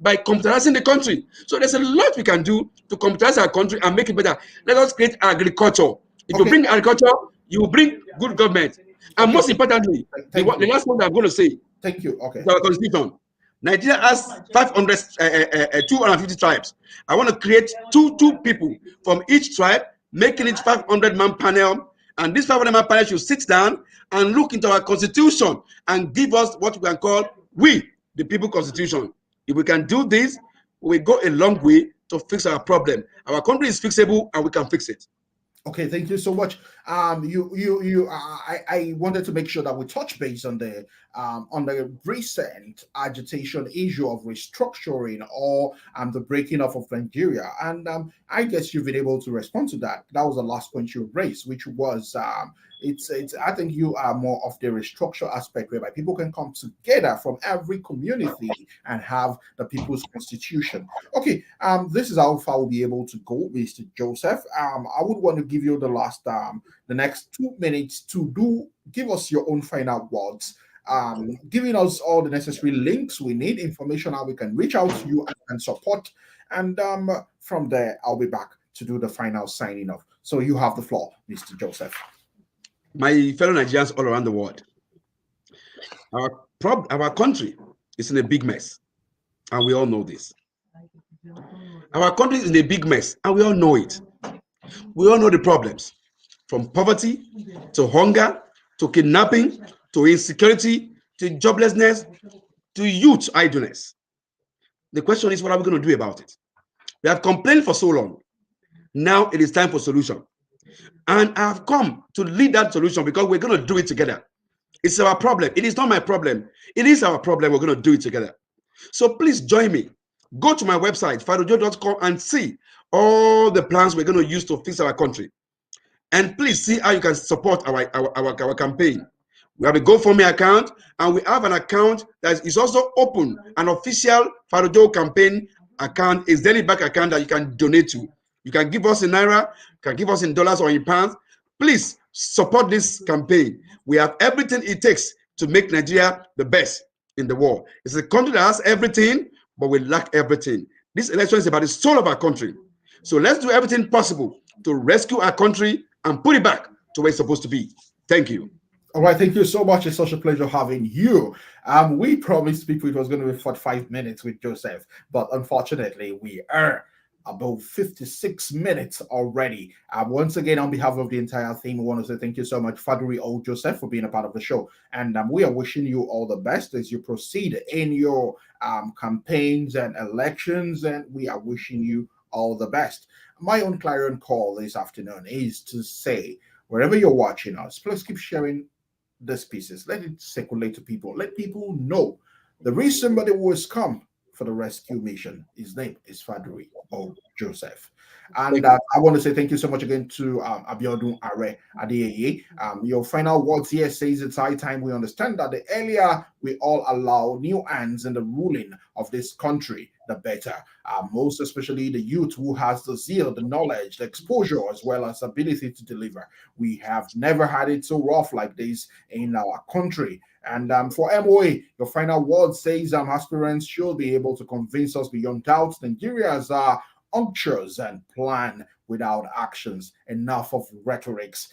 by computerizing the country. So there's a lot we can do to computerize our country and make it better. Let us create agriculture. If you bring agriculture, you will bring good government. And most importantly, the last one that I'm going to say, thank you. Okay. Our constitution. Nigeria has 250 tribes. I want to create two people from each tribe, making it 500-man panel. And this 500-man panel should sit down and look into our constitution and give us what we can call we, the people constitution. If we can do this, we go a long way to fix our problem. Our country is fixable and we can fix it. Okay, thank you so much. I wanted to make sure that we touch base on the recent agitation issue of restructuring or the breaking up of Nigeria, and I guess you've been able to respond to that. That was the last point you raised, which was it's I think you are more of the restructure aspect, whereby people can come together from every community and have the people's constitution. Okay, this is how far we'll be able to go, Mr. Joseph. I would want to give you the last the next 2 minutes to give us your own final words, giving us all the necessary links we need, information how we can reach out to you and support, and from there I'll be back to do the final signing off. So you have the floor, Mr. Joseph. My fellow Nigerians all around the world, our country is in a big mess, and we all know this. Our country is in a big mess, and we all know it. We all know the problems, from poverty to hunger to kidnapping to insecurity to joblessness to youth idleness. The question is, what are we going to do about it? We have complained for so long. Now it is time for solution. And I have come to lead that solution because we're going to do it together. It's our problem. It is not my problem. It is our problem. We're going to do it together. So please join me. Go to my website, fadojo.com, and see all the plans we're going to use to fix our country. And please see how you can support our campaign. We have a GoFundMe account, and we have an account that is also open, an official Farojo campaign account, a daily bank account that you can donate to. You can give us in naira, you can give us in dollars or in pounds. Please support this campaign. We have everything it takes to make Nigeria the best in the world. It's a country that has everything, but we lack everything. This election is about the soul of our country. So let's do everything possible to rescue our country and put it back to where it's supposed to be. Thank you. All right, thank you so much. It's such a pleasure having you. We promised people it was going to be 45 minutes with Joseph, but unfortunately, we are about 56 minutes already. Once again, on behalf of the entire team, we want to say thank you so much, Fadri O. Joseph, for being a part of the show. And we are wishing you all the best as you proceed in your campaigns and elections, and we are wishing you all the best. My own clarion call this afternoon is to say, wherever you're watching us, please keep sharing these pieces. Let it circulate to people. Let people know there is somebody who has come for the rescue mission. His name is Fadri O. Joseph. And I want to say thank you so much again to Abiodun Are Adeyeye. Your final words here says it's high time we understand that the earlier we all allow new hands in the ruling of this country, the better. Most especially the youth who has the zeal, the knowledge, the exposure, as well as ability to deliver. We have never had it so rough like this in our country. And for MOA, your final word says aspirants should be able to convince us beyond doubt Nigeria's unctuous and plan without actions. Enough of rhetorics.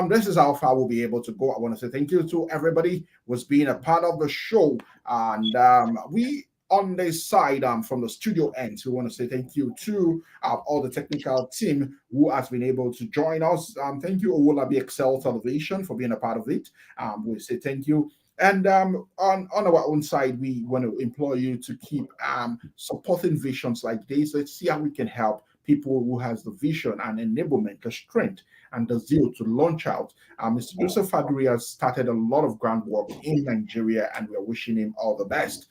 This is how far we'll be able to go. I want to say thank you to everybody who's been a part of the show. And we on this side from the studio end, we want to say thank you to all the technical team who has been able to join us. Thank you, Owolabi Excel Television, for being a part of it. We say thank you. And on our own side, we want to implore you to keep supporting visions like this. Let's see how we can help people who has the vision and enablement, the strength and the zeal to launch out. Mr. Joseph Fadri has started a lot of groundwork in Nigeria, and we're wishing him all the best.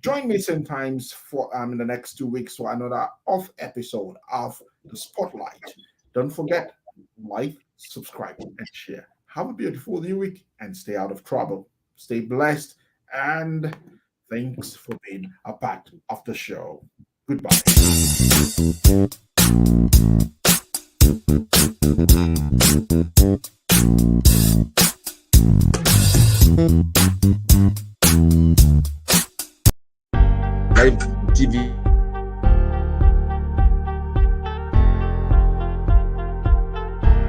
Join me sometimes for in the next 2 weeks for another off episode of The Spotlight. Don't forget, like, subscribe, and share. Have a beautiful new week and stay out of trouble. Stay blessed, and thanks for being a part of the show. Goodbye. Live TV